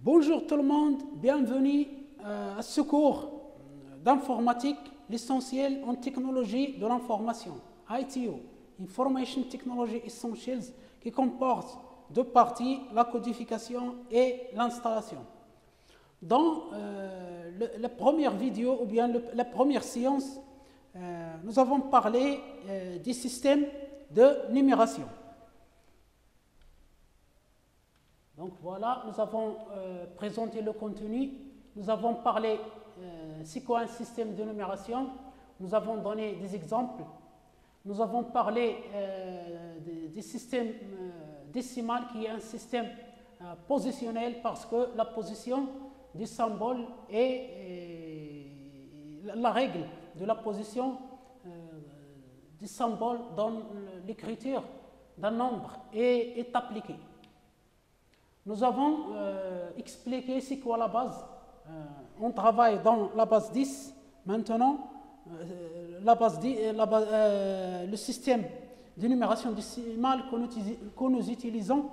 Bonjour tout le monde, bienvenue à ce cours d'informatique, l'essentiel en technologie de l'information, ITO, Information Technology Essentials, qui comporte deux parties, la codification et l'installation. Dans la première vidéo ou bien la première séance, nous avons parlé des systèmes de numération. Donc voilà, nous avons présenté le contenu, nous avons parlé c'est quoi un système de numération, nous avons donné des exemples, nous avons parlé des systèmes décimales qui est un système positionnel parce que la position des symboles est la règle de la position des symboles dans l'écriture d'un nombre est appliquée. Nous avons expliqué c'est quoi la base. On travaille dans la base 10. Maintenant, le système de numération décimale que nous utilisons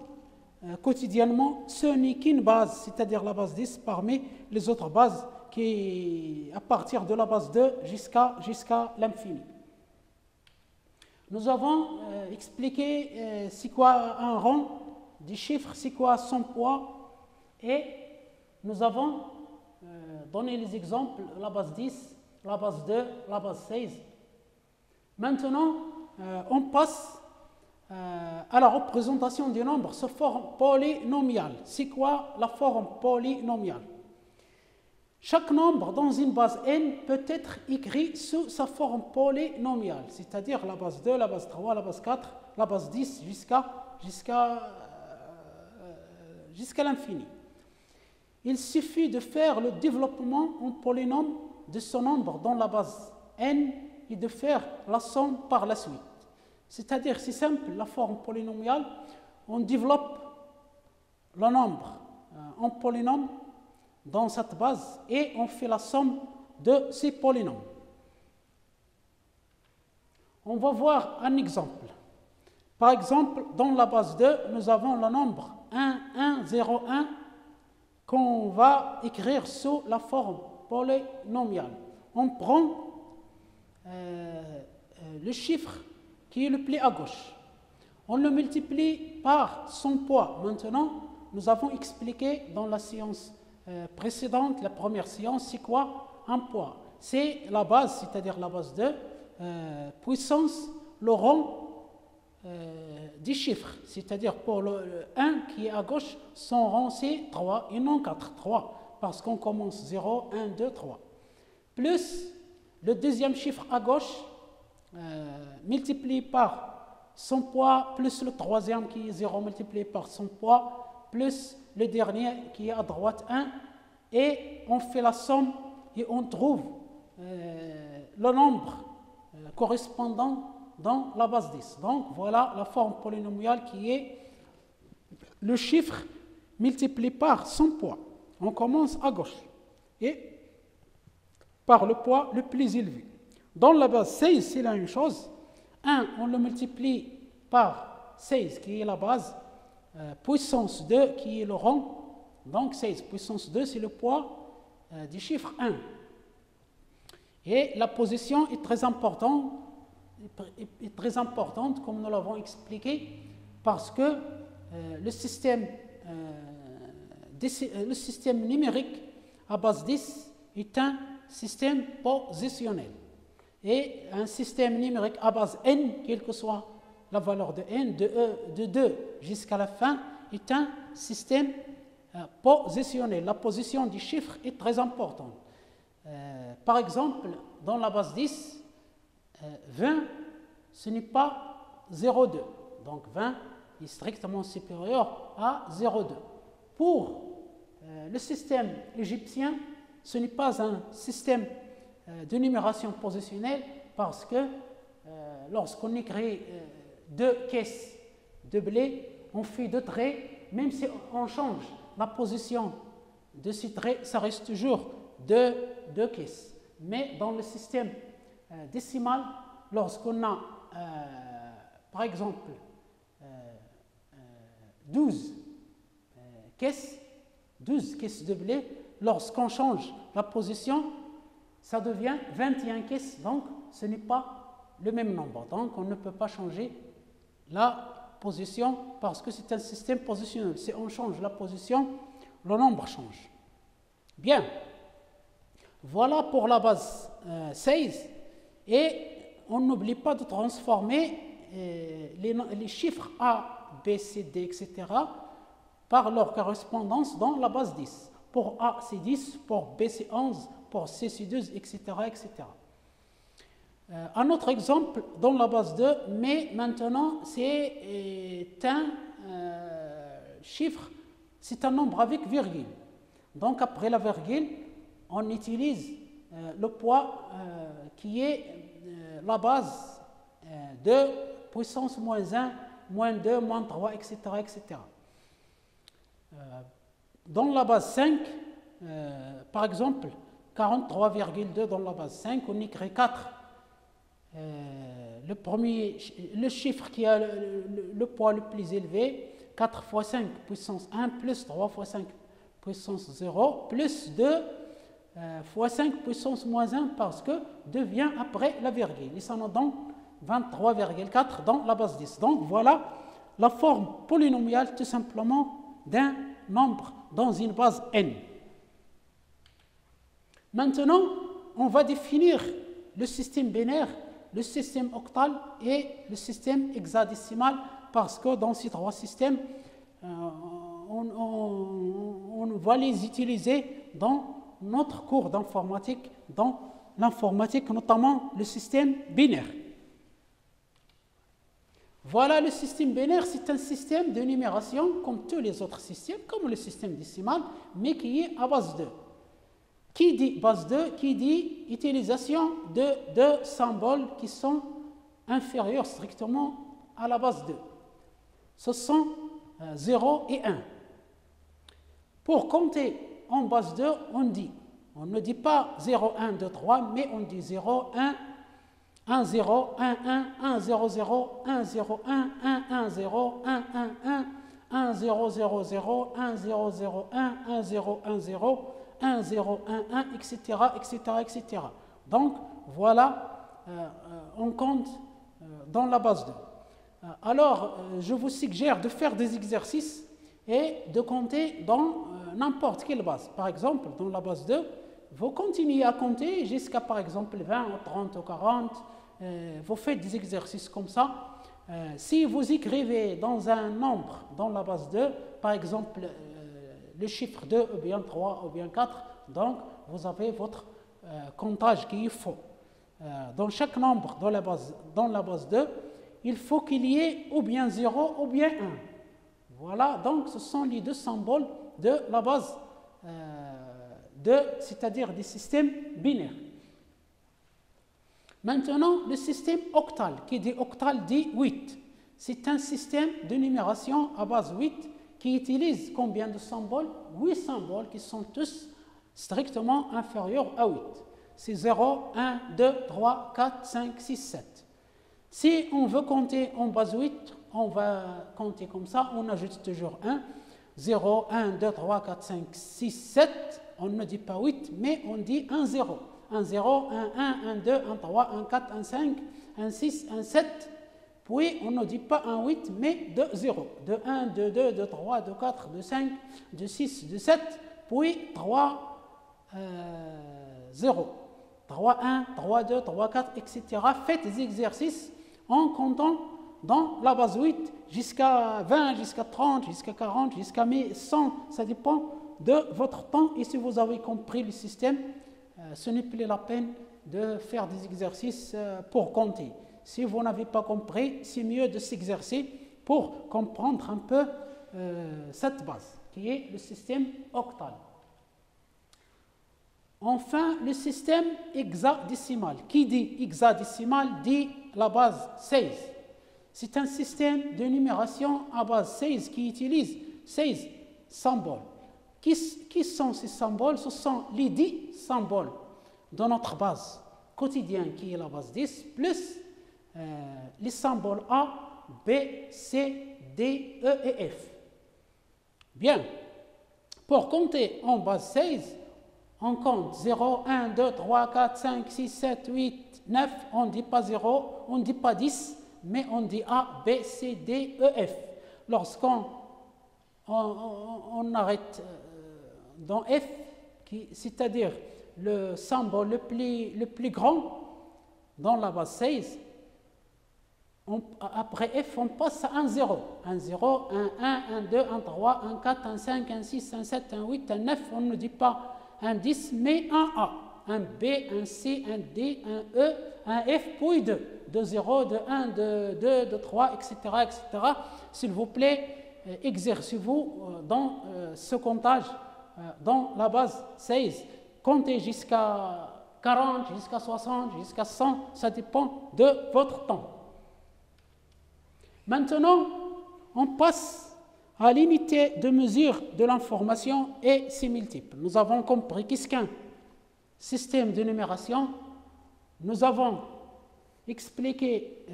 quotidiennement, ce n'est qu'une base, c'est-à-dire la base 10 parmi les autres bases qui à partir de la base 2 jusqu'à l'infini. Nous avons expliqué c'est quoi un rang des chiffres, c'est quoi son poids, et nous avons donné les exemples, la base 10, la base 2, la base 16. Maintenant, on passe à la représentation du nombre sous forme polynomiale. C'est quoi la forme polynomiale? Chaque nombre dans une base n peut être écrit sous sa forme polynomiale, c'est-à-dire la base 2, la base 3, la base 4, la base 10 jusqu'à l'infini. Il suffit de faire le développement en polynôme de ce nombre dans la base n et de faire la somme par la suite. C'est-à-dire, c'est simple, la forme polynomiale, on développe le nombre en polynôme dans cette base et on fait la somme de ces polynômes. On va voir un exemple. Par exemple, dans la base 2, nous avons le nombre 1, 1, 0, 1 qu'on va écrire sous la forme polynomiale. On prend le chiffre qui est le plus à gauche. On le multiplie par son poids. Maintenant, nous avons expliqué dans la séance précédente, la première séance, c'est quoi un poids? C'est la base, c'est-à-dire la base 2, puissance, le rang des chiffres, c'est-à-dire pour le 1 qui est à gauche, son rang c'est 3 et non 4, 3, parce qu'on commence 0, 1, 2, 3. Plus le deuxième chiffre à gauche, multiplié par son poids, plus le troisième qui est 0 multiplié par son poids, plus le dernier qui est à droite 1, et on fait la somme et on trouve le nombre correspondant dans la base 10. Donc voilà la forme polynomiale qui est le chiffre multiplié par son poids. On commence à gauche et par le poids le plus élevé. Dans la base 16, c'est la même chose. 1, on le multiplie par 16 qui est la base, puissance 2 qui est le rang. Donc 16 puissance 2, c'est le poids du chiffre 1. Et la position est très importante comme nous l'avons expliqué, parce que le système numérique à base 10 est un système positionnel. Et un système numérique à base n, quelle que soit la valeur de n, de 2 jusqu'à la fin, est un système positionnel. La position du chiffre est très importante. Par exemple, dans la base 10, 20, ce n'est pas 0,2. Donc 20 est strictement supérieur à 0,2. Pour le système égyptien, ce n'est pas un système de numération positionnelle parce que lorsqu'on écrit deux caisses de blé, on fait deux traits, même si on change la position de ces traits, ça reste toujours deux caisses. Mais dans le système décimal, lorsqu'on a, par exemple, 12 caisses, 12 caisses de blé. Lorsqu'on change la position, ça devient 21 caisses, donc ce n'est pas le même nombre. Donc on ne peut pas changer la position parce que c'est un système positionnel. Si on change la position, le nombre change. Bien, voilà pour la base 16. Et on n'oublie pas de transformer les chiffres A, B, C, D, etc. par leur correspondance dans la base 10. Pour A, c'est 10, pour B, c'est 11, pour C, c'est 12, etc. etc. Un autre exemple dans la base 2, mais maintenant c'est un chiffre, c'est un nombre avec virgule. Donc après la virgule, on utilise le poids qui est la base de puissance moins 1, moins 2, moins 3, etc. etc. Dans la base 5, par exemple, 43,2 dans la base 5, on écrit 4. Le chiffre qui a le poids le plus élevé, 4 fois 5 puissance 1 plus 3 fois 5 puissance 0 plus 2 fois 5 puissance moins 1 parce que 2 vient après la virgule. Et ça nous donne 23,4 dans la base 10. Donc voilà la forme polynomiale tout simplement d'un nombre dans une base n. Maintenant, on va définir le système binaire, le système octal et le système hexadécimal parce que dans ces trois systèmes, on va les utiliser dans notre cours d'informatique, dans l'informatique, notamment le système binaire. Voilà le système binaire, c'est un système de numération comme tous les autres systèmes, comme le système décimal, mais qui est à base 2. Qui dit base 2, qui dit utilisation de deux symboles qui sont inférieurs strictement à la base 2. Ce sont 0 et 1. Pour compter en base 2, on ne dit pas 0, 1, 2, 3, mais on dit 0, 1, 1, 0, 1, 1, 1, 0, 0, 1, 0, 1, 1, 1, 0, 1, 1, 1, 1, 0, 0, 0, 1, 0, 0, 1, 1, 0, 1, 0, 1, 0, 1, 1, etc., etc., etc. Donc, voilà, on compte dans la base 2. Alors, je vous suggère de faire des exercices et de compter dans n'importe quelle base. Par exemple, dans la base 2, vous continuez à compter jusqu'à, par exemple, 20, 30 ou 40. Vous faites des exercices comme ça. Si vous écrivez dans un nombre dans la base 2, par exemple, le chiffre 2 ou bien 3 ou bien 4, donc vous avez votre comptage qu'il faut. Dans chaque nombre dans la base 2, il faut qu'il y ait ou bien 0 ou bien 1. Voilà, donc ce sont les deux symboles de la base 2, c'est-à-dire des systèmes binaires. Maintenant, le système octal, qui dit octal dit 8. C'est un système de numération à base 8 qui utilise combien de symboles? 8 symboles qui sont tous strictement inférieurs à 8. C'est 0, 1, 2, 3, 4, 5, 6, 7. Si on veut compter en base 8, on va compter comme ça, on ajoute toujours 1. 0, 1, 2, 3, 4, 5, 6, 7. On ne dit pas 8, mais on dit 1, 0. 1, 0, 1, 1, 1, 2, 1, 3, 1, 4, 1, 5, 1, 6, 1, 7. Puis on ne dit pas 1, 8, mais 2, 0. 2, 1, 2, 2, 2, 3, 2, 4, 2, 5, 2, 6, 2, 7. Puis 3, 0. 3, 1, 3, 2, 3, 4, etc. Faites des exercices en comptant dans la base 8 jusqu'à 20, jusqu'à 30, jusqu'à 40, jusqu'à 100. Ça dépend de votre temps. Et si vous avez compris le système, ce n'est plus la peine de faire des exercices pour compter. Si vous n'avez pas compris, c'est mieux de s'exercer pour comprendre un peu cette base, qui est le système octal. Enfin, le système hexadécimal. Qui dit hexadécimal dit la base 16. C'est un système de numération à base 16 qui utilise 16 symboles. Qui sont ces symboles? Ce sont les 10 symboles de notre base quotidienne qui est la base 10, plus les symboles A, B, C, D, E et F. Bien. Pour compter en base 16, on compte 0, 1, 2, 3, 4, 5, 6, 7, 8, 9, on ne dit pas 0, on ne dit pas 10, mais on dit A, B, C, D, E, F. Lorsqu'on arrête dans F, c'est-à-dire le symbole le plus grand dans la base 16, après F, on passe à un 0. Un 0, un 1, un 2, un 3, un 4, un 5, un 6, un 7, un 8, un 9. On ne dit pas un 10, mais un A. Un B, un C, un D, un E, un F, puis 2. De 0, de 1, de 2, de 3, etc. etc. S'il vous plaît, exercez-vous dans ce comptage, dans la base 16. Comptez jusqu'à 40, jusqu'à 60, jusqu'à 100, ça dépend de votre temps. Maintenant, on passe à l'unité de mesure de l'information et ses multiples. Nous avons compris qu'est-ce qu'un système de numération. Nous avons expliqué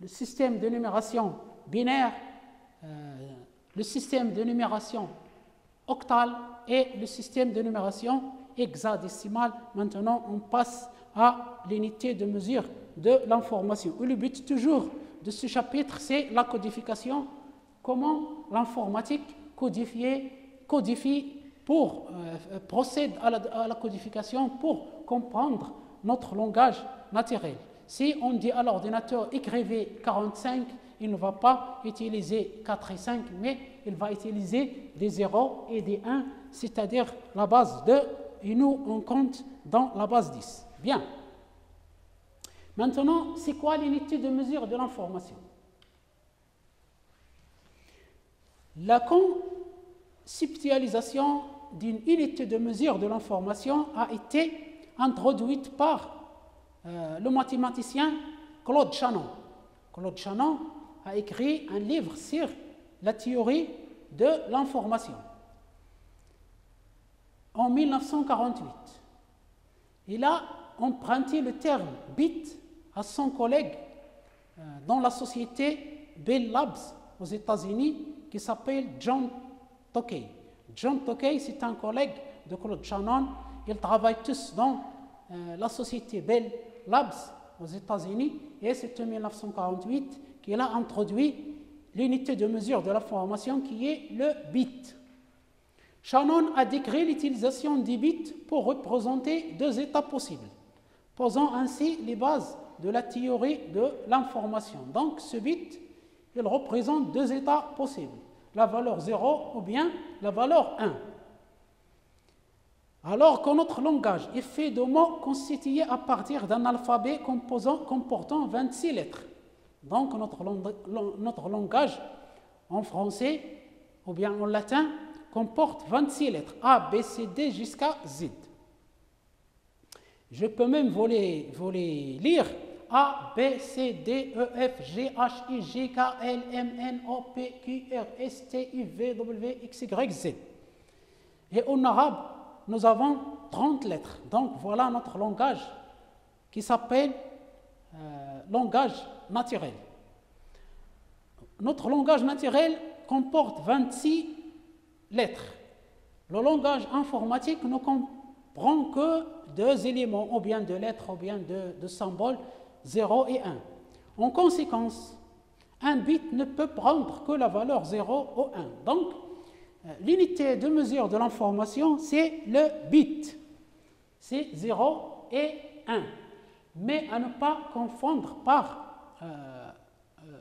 le système de numération binaire, le système de numération octale et le système de numération hexadécimale. Maintenant, on passe à l'unité de mesure de l'information. Le but toujours de ce chapitre, c'est la codification, comment l'informatique codifie pour procède à la codification pour comprendre notre langage naturel. Si on dit à l'ordinateur écrivez 45, il ne va pas utiliser 4 et 5, mais il va utiliser des 0 et des 1, c'est-à-dire la base 2, et nous on compte dans la base 10. Bien. Maintenant, c'est quoi l'unité de mesure de l'information? La conceptualisation d'une unité de mesure de l'information a été introduite par le mathématicien Claude Shannon. Claude Shannon a écrit un livre sur la théorie de l'information en 1948. Il a emprunté le terme bit à son collègue dans la société Bell Labs aux États-Unis qui s'appelle John Tokay. John Tokay, c'est un collègue de Claude Shannon. Ils travaillent tous dans la société Bell Labs aux États-Unis et c'est en 1948 qu'il a introduit l'unité de mesure de l'information qui est le bit. Shannon a décrit l'utilisation du bit pour représenter deux états possibles, posant ainsi les bases de la théorie de l'information. Donc ce bit, il représente deux états possibles, la valeur 0 ou bien la valeur 1. Alors que notre langage est fait de mots constitués à partir d'un alphabet comportant 26 lettres. Donc notre langage en français ou bien en latin comporte 26 lettres, A, B, C, D jusqu'à Z. Je peux même vous les lire. A, B, C, D, E, F, G, H, I, J, K, L, M, N, O, P, Q, R, S, T, U, V, W, X, Y, Z. Et en arabe, nous avons 30 lettres. Donc voilà notre langage qui s'appelle langage naturel. Notre langage naturel comporte 26 lettres. Le langage informatique ne comprend que deux éléments, ou bien deux lettres, ou bien deux symboles, 0 et 1. En conséquence, un bit ne peut prendre que la valeur 0 ou 1. Donc, l'unité de mesure de l'information, c'est le bit. C'est 0 et 1. Mais à ne pas confondre par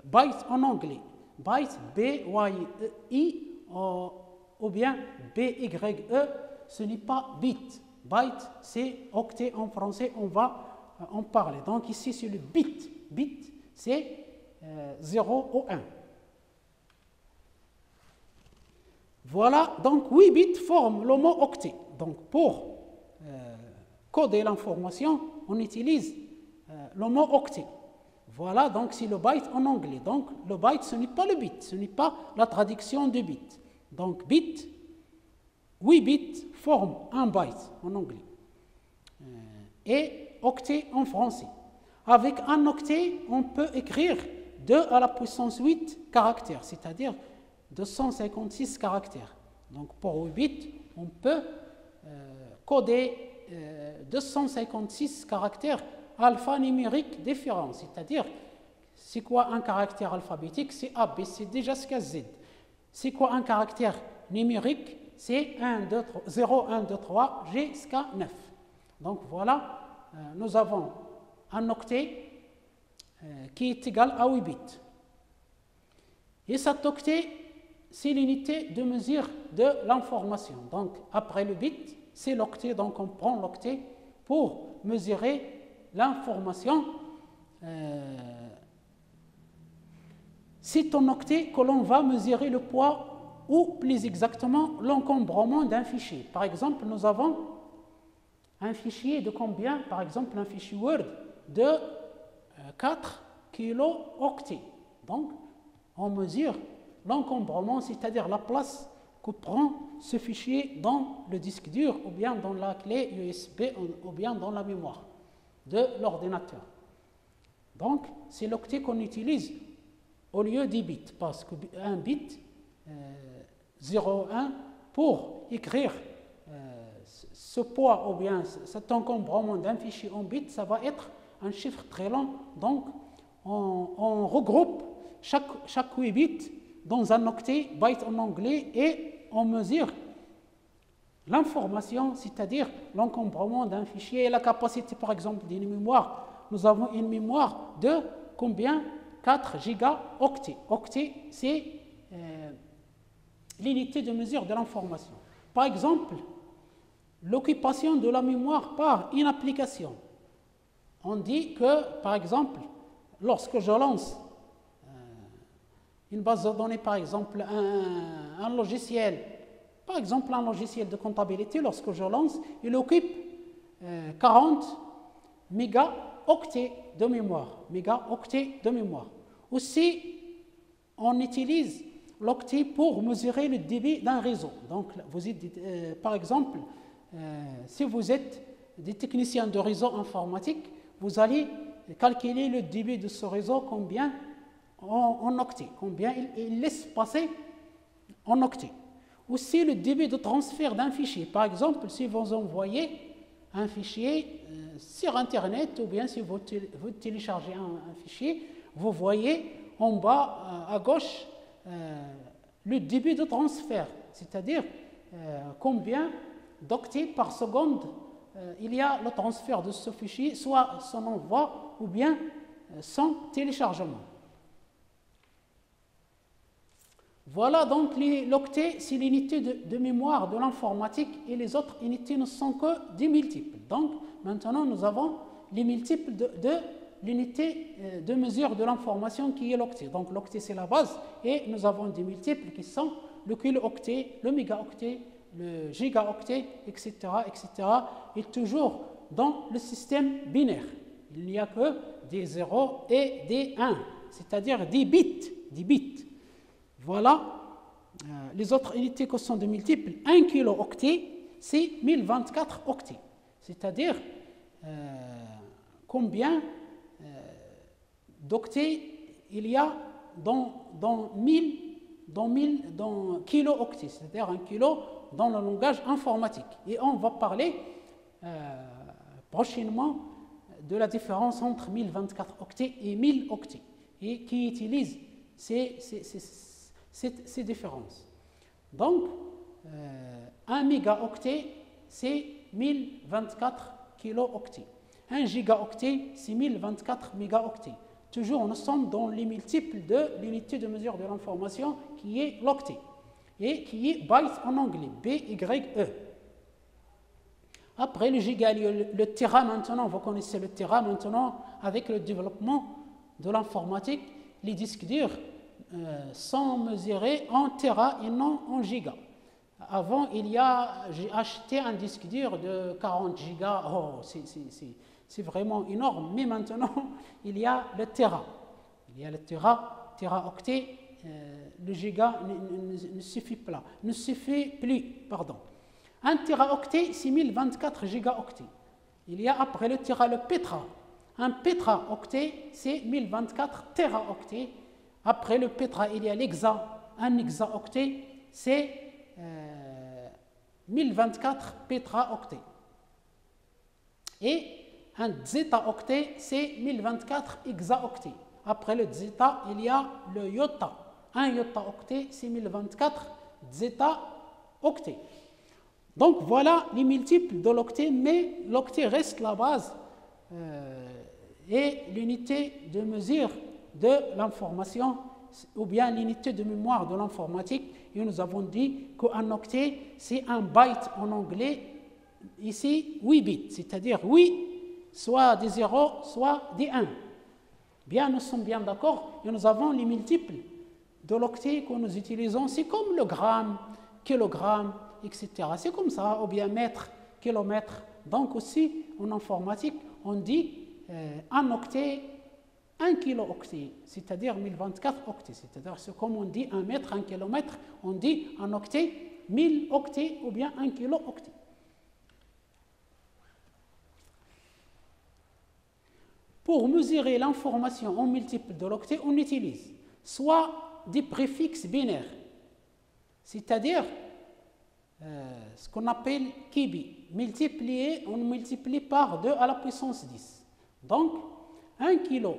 byte en anglais. Byte, B-Y-E-I, ou bien B-Y-E, ce n'est pas bit. Byte, c'est octet en français, on va en parler. Donc ici, c'est le bit. Bit, c'est 0 ou 1. Voilà, donc 8 bits forment le mot octet. Donc pour coder l'information, on utilise le mot octet. Voilà, donc c'est le byte en anglais. Donc le byte, ce n'est pas le bit, ce n'est pas la traduction de bit. Donc bit, 8 bits forment un byte en anglais. Et octet en français. Avec un octet, on peut écrire 2 à la puissance 8 caractères, c'est-à-dire 256 caractères. Donc pour 8 bits, on peut coder 256 caractères alphanumériques différents, c'est-à-dire, c'est quoi un caractère alphabétique? C'est A, B, C, D jusqu'à Z. C'est quoi un caractère numérique? C'est 0, 1, 2, 3, jusqu'à 9. Donc voilà, nous avons un octet qui est égal à 8 bits. Et cet octet, c'est l'unité de mesure de l'information. Donc après le bit, c'est l'octet, donc on prend l'octet pour mesurer l'information. C'est en octet que l'on va mesurer le poids ou plus exactement l'encombrement d'un fichier. Par exemple, nous avons un fichier de combien? Par exemple, un fichier Word de 4 kilo-octets. Donc, on mesure l'encombrement, c'est-à-dire la place que prend ce fichier dans le disque dur ou bien dans la clé USB ou bien dans la mémoire de l'ordinateur. Donc, c'est l'octet qu'on utilise au lieu des bits, parce qu'un bit 0, 1, pour écrire ce poids ou bien cet encombrement d'un fichier en bits, ça va être un chiffre très long. Donc, on regroupe chaque 8 bits dans un octet, byte en anglais, et on mesure l'information, c'est-à-dire l'encombrement d'un fichier et la capacité, par exemple, d'une mémoire. Nous avons une mémoire de combien? 4 gigaoctets. Octet, c'est l'unité de mesure de l'information. Par exemple, l'occupation de la mémoire par une application. On dit que, par exemple, lorsque je lance une base de données, par exemple, un logiciel, par exemple un logiciel de comptabilité, lorsque je lance, il occupe 40 mégaoctets de mémoire. Aussi, on utilise l'octet pour mesurer le débit d'un réseau. Donc, vous êtes, par exemple, si vous êtes des techniciens de réseau informatique, vous allez calculer le débit de ce réseau, combien en octets, combien il laisse passer en octets. Aussi, le débit de transfert d'un fichier. Par exemple, si vous envoyez un fichier sur Internet ou bien si vous téléchargez un fichier, vous voyez en bas à gauche le débit de transfert, c'est-à-dire combien d'octets par seconde il y a le transfert de ce fichier, soit son envoi ou bien son téléchargement. Voilà donc l'octet, c'est l'unité de mémoire de l'informatique et les autres unités ne sont que des multiples. Donc maintenant nous avons les multiples de l'unité de mesure de l'information qui est l'octet. Donc l'octet c'est la base et nous avons des multiples qui sont le kilo-octet, le mégaoctet, le gigaoctet, etc., etc. Et toujours dans le système binaire. Il n'y a que des 0 et des 1, c'est-à-dire des bits. Voilà les autres unités qui sont de multiples. 1 kilo-octet, c'est 1024 octets. C'est-à-dire combien d'octets il y a dans kilo-octets, c'est-à-dire 1 kilo dans le langage informatique. Et on va parler prochainement de la différence entre 1024 octets et 1000 octets et qui utilise ces différences. Donc, 1 mégaoctet, c'est 1024 kilo-octets. 1 gigaoctet, c'est 1024 mégaoctets. Toujours, nous sommes dans les multiples de l'unité de mesure de l'information qui est l'octet et qui est byte en anglais, B-Y-E. Après le giga, le téra maintenant, vous connaissez le téra maintenant, avec le développement de l'informatique, les disques durs sont mesurés en téra et non en giga. Avant, j'ai acheté un disque dur de 40 gigas, c'est vraiment énorme, mais maintenant, il y a le téra. Il y a le téraoctet, le giga ne suffit plus. Un téraoctet, c'est 1024 gigaoctets. Il y a après le téra, le pétra. Un pétraoctet, c'est 1024 téraoctets. Après le pétra, il y a l'hexa. Un hexaoctet, c'est 1024 pétaoctets. Et un zeta-octet, c'est 1024 hexaoctets. Après le zeta, il y a le iota. Un iota-octet, c'est 1024 zeta-octets. Donc voilà les multiples de l'octet, mais l'octet reste la base et l'unité de mesure de l'information ou bien l'unité de mémoire de l'informatique. Et nous avons dit qu'un octet, c'est un byte en anglais, ici 8 bits, c'est-à-dire 8, soit des 0, soit des 1. Bien, nous sommes bien d'accord, et nous avons les multiples de l'octet que nous utilisons, c'est comme le gramme, kilogramme, etc. C'est comme ça, ou bien mètre, kilomètre. Donc aussi, en informatique, on dit un octet, un kilo-octet, c'est-à-dire 1024 octets. C'est-à-dire, c'est comme on dit un mètre, un kilomètre, on dit un octet, 1000 octets, ou bien un kilo-octet. Pour mesurer l'information en multiples de l'octet, on utilise soit des préfixes binaires, c'est-à-dire ce qu'on appelle kibi, on multiplie par 2 à la puissance 10. Donc, 1 kilo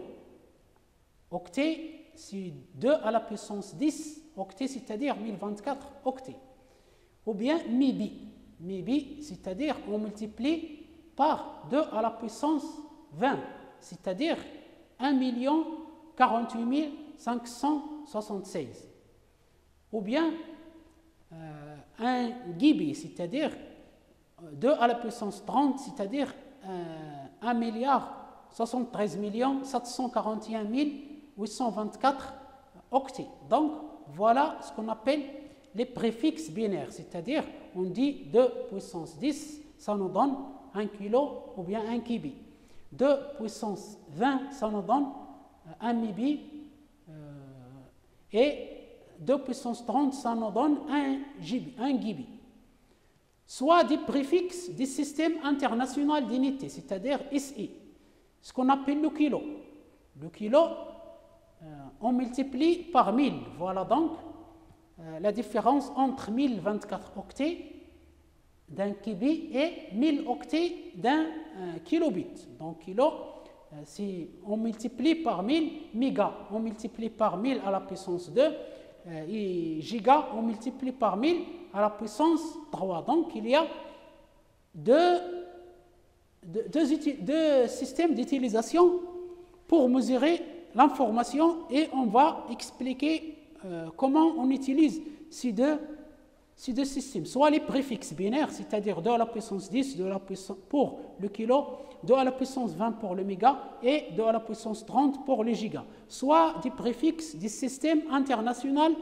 octet, c'est 2 à la puissance 10 octets, c'est-à-dire 1024 octets. Ou bien mibi, c'est-à-dire on multiplie par 2 à la puissance 20, c'est-à-dire 1 48 576. Ou bien un gibi, c'est-à-dire 2 à la puissance 30, c'est-à-dire 1 73 741 824 octets. Donc, voilà ce qu'on appelle les préfixes binaires, c'est-à-dire on dit 2 puissance 10, ça nous donne 1 kilo ou bien 1 kibi. 2 puissance 20, ça nous donne 1 mibi, et 2 puissance 30, ça nous donne 1 gibi. Soit des préfixes du système international d'unités, c'est-à-dire SI, ce qu'on appelle le kilo. Le kilo, on multiplie par 1000. Voilà donc la différence entre 1024 octets d'un kibi et 1000 octets d'un kilobit. Donc kilo, si on multiplie par 1000, méga, on multiplie par 1000 à la puissance 2, et giga, on multiplie par 1000 à la puissance 3. Donc il y a deux systèmes d'utilisation pour mesurer l'information, et on va expliquer comment on utilise ces deux systèmes. Soit les préfixes binaires, c'est-à-dire 2 à la puissance 10 pour le kilo, 2 à la puissance 20 pour le méga et 2 à la puissance 30 pour le giga. Soit des préfixes du système international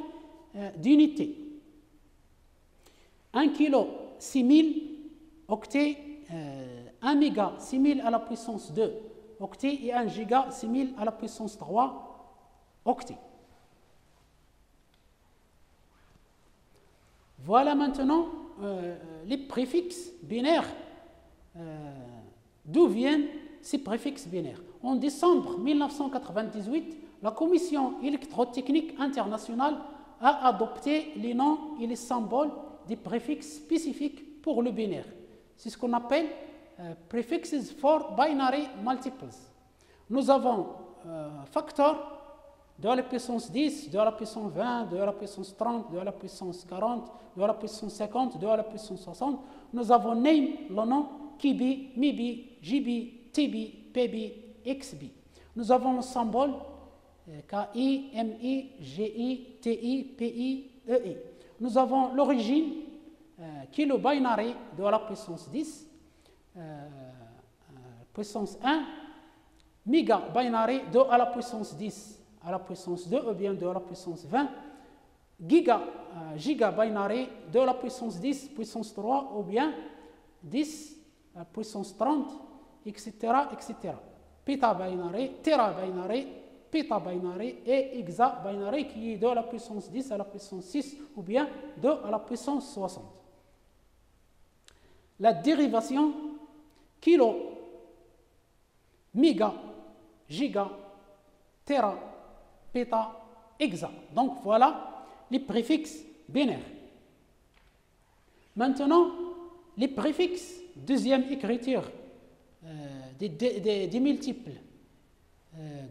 d'unités. 1 kilo, 6000 octets, 1 méga, 6000 à la puissance 2 octets, et 1 giga, 6000 à la puissance 3 octets. Voilà maintenant les préfixes binaires. D'où viennent ces préfixes binaires? En décembre 1998, la Commission électrotechnique internationale a adopté les noms et les symboles des préfixes spécifiques pour le binaire. C'est ce qu'on appelle prefixes for binary multiples. Nous avons facteur 2 à la puissance 10, 2 à la puissance 20, 2 à la puissance 30, 2 à la puissance 40, 2 à la puissance 50, 2 à la puissance 60. Nous avons name, le nom, kibi, mibi, jibi, tibi, pebi, xbi. Nous avons le symbole ki, mi, gi, ti, pi, ei. Nous avons l'origine, kilo binary, 2 à la puissance 10, puissance 1, méga binary, 2 à la puissance 10, à la puissance 2, ou bien 2 à la puissance 20, giga binary, 2 à la puissance 10, puissance 3, ou bien 10 à la puissance 30, etc., etc. Peta binary, tera binary, peta binary et hexa binary, qui est 2 à la puissance 10 à la puissance 6, ou bien 2 à la puissance 60. La dérivation kilo, méga, giga, tera, peta, hexa. Donc voilà les préfixes binaires. Maintenant, les préfixes, deuxième écriture des multiples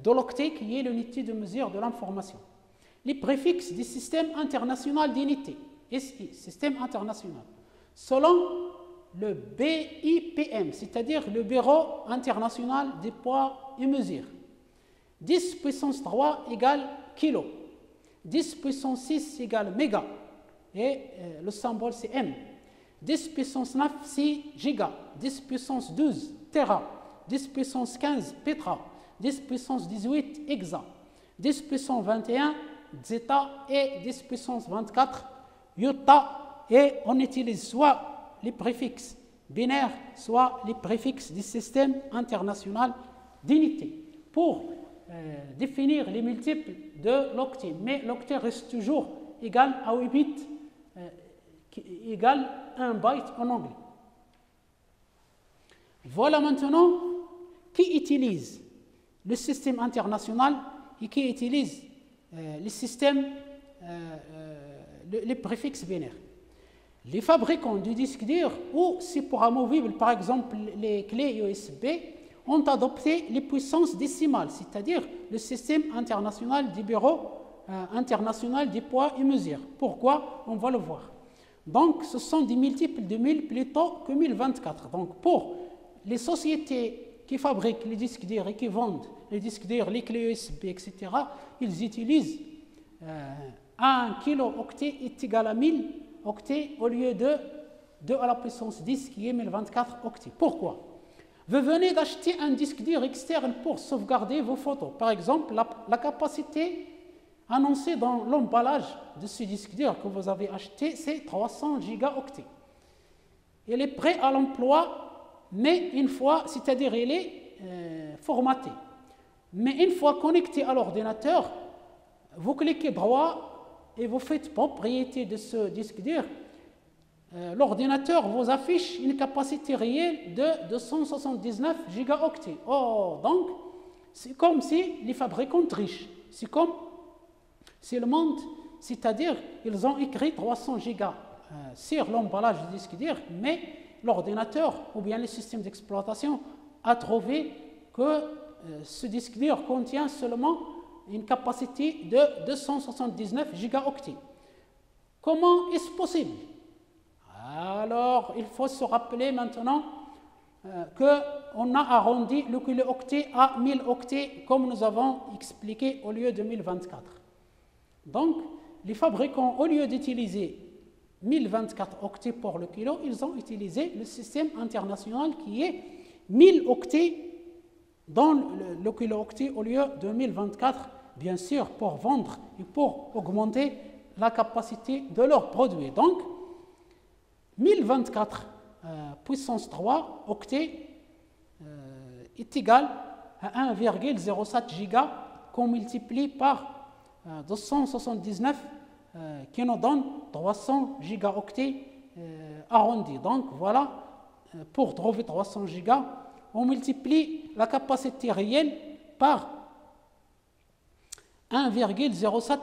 de l'octet qui est l'unité de mesure de l'information. Les préfixes du système international d'unité, SI, système international, selon le BIPM, c'est-à-dire le Bureau international des poids et mesures. 10 puissance 3 égale kilo, 10 puissance 6 égale méga, et le symbole c'est M. 10 puissance 9, 6 giga, 10 puissance 12, téra, 10 puissance 15, pétra, 10 puissance 18, hexa, 10 puissance 21, zeta, et 10 puissance 24, iota, et on utilise soit les préfixes binaires, soit les préfixes du système international d'unité pour définir les multiples de l'octet. Mais l'octet reste toujours égal à 8 bits, égal à 1 byte en anglais. Voilà maintenant qui utilise le système international et qui utilise les systèmes, les préfixes binaires. Les fabricants du disque dur ou supports amovibles, par exemple les clés USB, ont adopté les puissances décimales, c'est-à-dire le système international du Bureau international des poids et mesures. Pourquoi? On va le voir. Donc, ce sont des multiples de 1000 plutôt que 1024. Donc, pour les sociétés qui fabriquent les disques durs et qui vendent les disques durs, les clés USB, etc., ils utilisent 1 kilo-octet est égal à 1000 octets au lieu de 2 à la puissance 10 qui est 1024 octets. Pourquoi? Vous venez d'acheter un disque dur externe pour sauvegarder vos photos. Par exemple, la capacité annoncée dans l'emballage de ce disque dur que vous avez acheté, c'est 300 gigaoctets. Il est prêt à l'emploi, mais une fois, c'est-à-dire il est formaté. Mais une fois connecté à l'ordinateur, vous cliquez droit et vous faites propriété de ce disque dur. L'ordinateur vous affiche une capacité réelle de 279 gigaoctets. Oh, donc, c'est comme si les fabricants trichent. C'est comme si le monde, c'est-à-dire, ils ont écrit 300 gigas sur l'emballage du disque dur, mais l'ordinateur ou bien le système d'exploitation a trouvé que ce disque dur contient seulement une capacité de 279 gigaoctets. Comment est-ce possible? Alors, il faut se rappeler maintenant qu'on a arrondi le kilo-octet à 1000 octets, comme nous avons expliqué, au lieu de 1024. Donc, les fabricants, au lieu d'utiliser 1024 octets pour le kilo, ils ont utilisé le système international qui est 1000 octets dans le kilo-octet au lieu de 1024, bien sûr, pour vendre et pour augmenter la capacité de leurs produits. Donc, 1024 puissance 3 octets est égal à 1,07 giga qu'on multiplie par 279 qui nous donne 300 gigaoctets arrondis. Donc voilà, pour trouver 300 gigas, on multiplie la capacité réelle par 1,07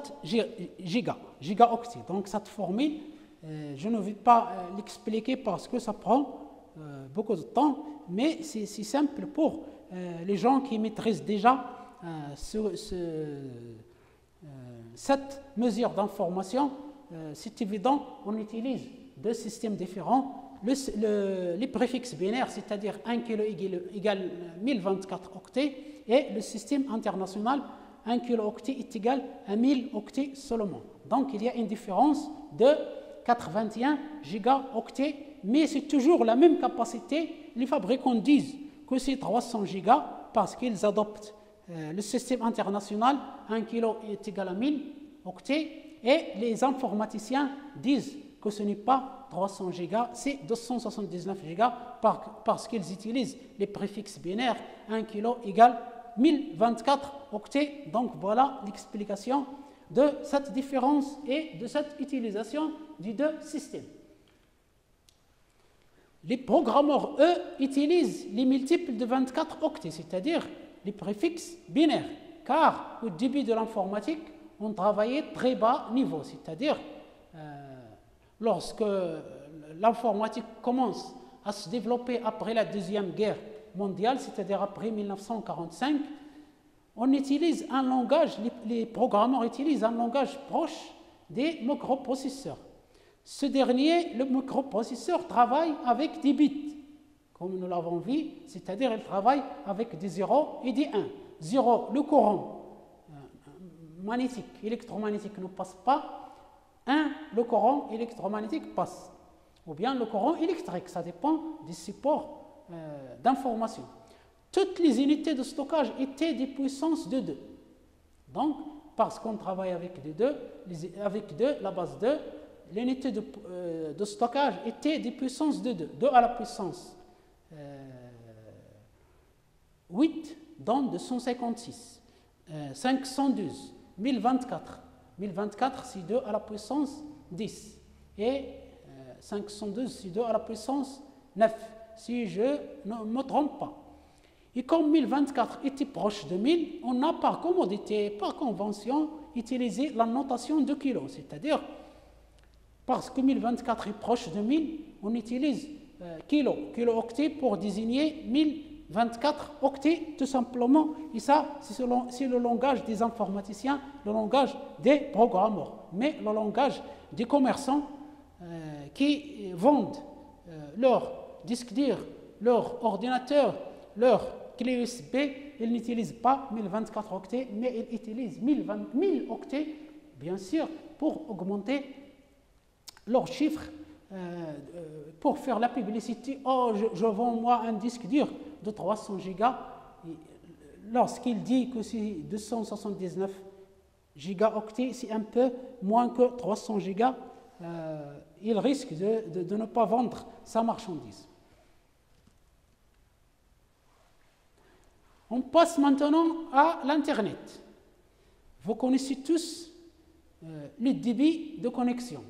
gigaoctets. Donc cette formule, je ne vais pas l'expliquer parce que ça prend beaucoup de temps, mais c'est simple pour les gens qui maîtrisent déjà cette mesure d'information. C'est évident, on utilise deux systèmes différents. Les préfixes binaires, c'est-à-dire 1 kilo égale 1024 octets, et le système international, 1 kilo-octet est égal à 1000 octets seulement. Donc il y a une différence de 81 gigaoctets, mais c'est toujours la même capacité. Les fabricants disent que c'est 300 gigas parce qu'ils adoptent le système international, 1 kilo est égal à 1000 octets, et les informaticiens disent que ce n'est pas 300 gigas, c'est 279 gigas parce qu'ils utilisent les préfixes binaires, 1 kilo égale 1024 octets. Donc voilà l'explication de cette différence et de cette utilisation des deux systèmes. Les programmeurs, eux, utilisent les multiples de 24 octets, c'est-à-dire les préfixes binaires, car au début de l'informatique, on travaillait très bas niveau, c'est-à-dire lorsque l'informatique commence à se développer après la Deuxième Guerre mondiale, c'est-à-dire après 1945, on utilise un langage, les programmeurs utilisent un langage proche des microprocesseurs. Ce dernier, le microprocesseur, travaille avec des bits, comme nous l'avons vu, c'est-à-dire il travaille avec des 0 et des 1. 0, le courant magnétique, électromagnétique ne passe pas. 1, le courant électromagnétique passe. Ou bien le courant électrique, ça dépend des supports d'information. Toutes les unités de stockage étaient des puissances de 2. Donc, parce qu'on travaille avec avec 2, la base 2, l'unité de stockage était des puissances de 2. 2 à la puissance 8 donne 256. 512, 1024. 1024, c'est 2 à la puissance 10. Et 512, c'est 2 à la puissance 9, si je ne me trompe pas. Et comme 1024 était proche de 1000, on a par commodité, par convention, utilisé la notation de kilo. C'est-à-dire, parce que 1024 est proche de 1000, on utilise kilo-octet pour désigner 1024 octets, tout simplement. Et ça, c'est le langage des informaticiens, le langage des programmeurs. Mais le langage des commerçants qui vendent leur disque dur, leur ordinateur, leur clé USB, ils n'utilisent pas 1024 octets, mais ils utilisent 1000 octets, bien sûr, pour augmenter leurs chiffres, pour faire la publicité. Oh, je vends moi un disque dur de 300 gigas. Lorsqu'il dit que c'est 279 gigaoctets, c'est un peu moins que 300 gigas, il risque de ne pas vendre sa marchandise. On passe maintenant à l'Internet. Vous connaissez tous le débit de connexion.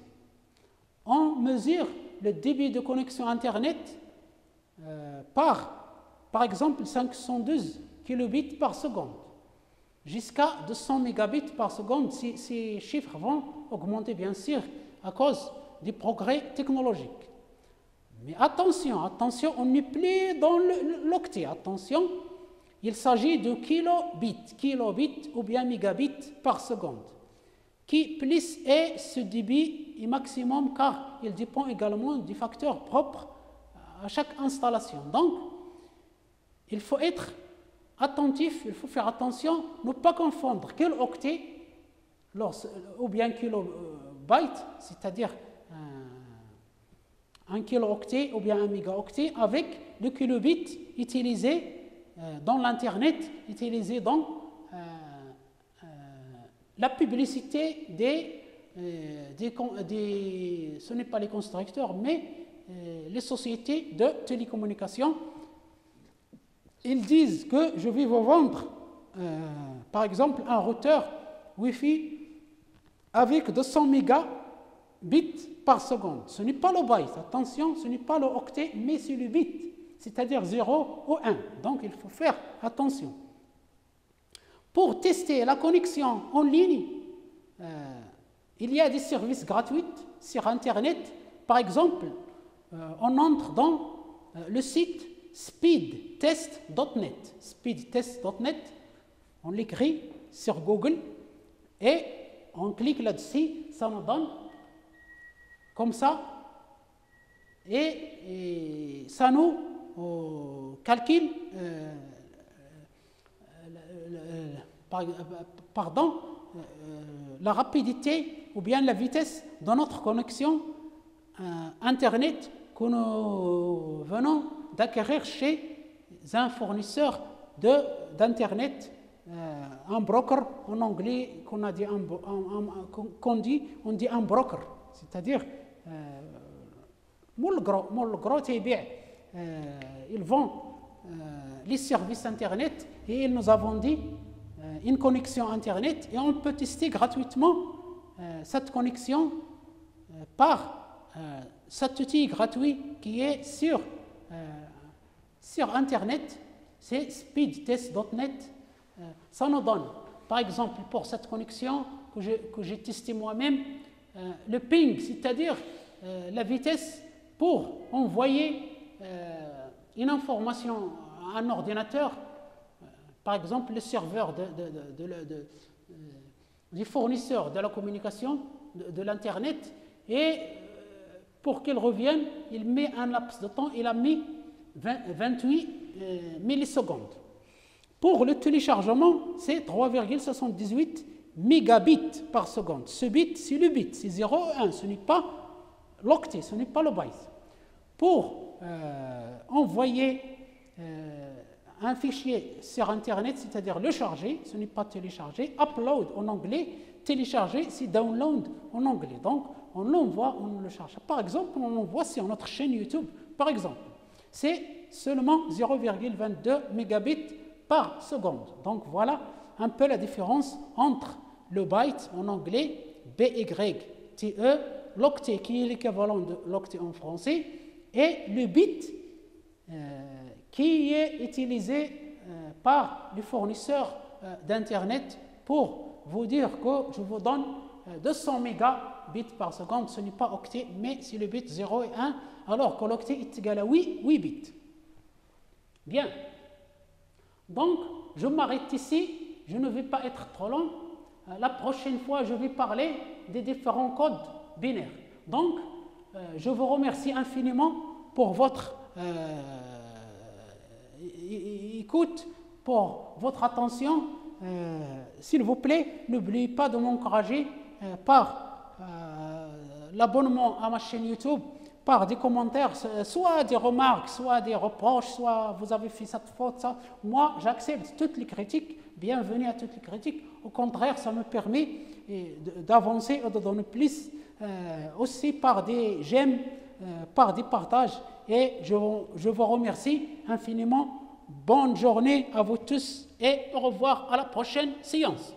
On mesure le débit de connexion Internet par exemple, 512 kilobits par seconde, jusqu'à 200 mégabits par seconde. Ces chiffres vont augmenter, bien sûr, à cause des progrès technologiques. Mais attention, on n'est plus dans l'octet. Attention, il s'agit de kilobits ou bien mégabits par seconde. Qui plus est ce débit est maximum, car il dépend également du facteur propre à chaque installation. Donc, il faut être attentif, il faut faire attention, ne pas confondre kiloctet ou bien kilobyte, c'est-à-dire un kilooctet ou bien un mégaoctet, avec le kilobit utilisé dans l'Internet, utilisé dans la publicité ce n'est pas les constructeurs, mais les sociétés de télécommunications. Ils disent que je vais vous vendre, par exemple, un routeur Wi-Fi avec 200 mégabits par seconde. Ce n'est pas le byte, attention, ce n'est pas le octet, mais c'est le bit, c'est-à-dire 0 ou 1. Donc, il faut faire attention. Pour tester la connexion en ligne, il y a des services gratuits sur Internet. Par exemple, on entre dans le site speedtest.net. Speedtest.net, on l'écrit sur Google et on clique là-dessus, ça nous donne comme ça, et ça nous calcule la rapidité ou bien la vitesse de notre connexion Internet que nous venons d'acquérir chez un fournisseur d'Internet, un broker en anglais, on dit un broker, c'est-à-dire ils vendent les services Internet et ils nous a vendu une connexion Internet et on peut tester gratuitement cette connexion par cet outil gratuit qui est sur Internet, c'est speedtest.net. Ça nous donne, par exemple, pour cette connexion que j'ai testée moi-même, le ping, c'est-à-dire la vitesse pour envoyer une information à un ordinateur, par exemple le serveur du fournisseur de la communication, de l'Internet, et pour qu'il revienne, il met un laps de temps, il a mis 28 millisecondes. Pour le téléchargement, c'est 3,78 mégabits par seconde. Ce bit, c'est le bit, c'est 0 et 1, ce n'est pas l'octet, ce n'est pas le byte. Pour envoyer un fichier sur Internet, c'est-à-dire le charger, ce n'est pas télécharger, upload en anglais, télécharger, c'est download en anglais. Donc, on l'envoie, on le charge. Par exemple, on l'envoie sur notre chaîne YouTube, par exemple. C'est seulement 0,22 mégabits par seconde. Donc, voilà un peu la différence entre le byte en anglais, BYTE, l'octet qui est l'équivalent de l'octet en français, et le bit qui est utilisé par les fournisseurs d'Internet pour vous dire que je vous donne 200 mégabits par seconde. Ce n'est pas octet, mais c'est le bit 0 et 1, alors que l'octet est égal à 8 bits. Bien. Donc, je m'arrête ici. Je ne vais pas être trop long. La prochaine fois, je vais parler des différents codes binaires. Donc, je vous remercie infiniment pour votre écoute, pour votre attention. S'il vous plaît, n'oubliez pas de m'encourager par l'abonnement à ma chaîne YouTube, par des commentaires, soit des remarques, soit des reproches, soit vous avez fait cette faute, ça. Moi, j'accepte toutes les critiques. Bienvenue à toutes les critiques. Au contraire, ça me permet d'avancer et de donner plus, aussi par des j'aime, par des partages. Et je vous remercie infiniment. Bonne journée à vous tous et au revoir à la prochaine séance.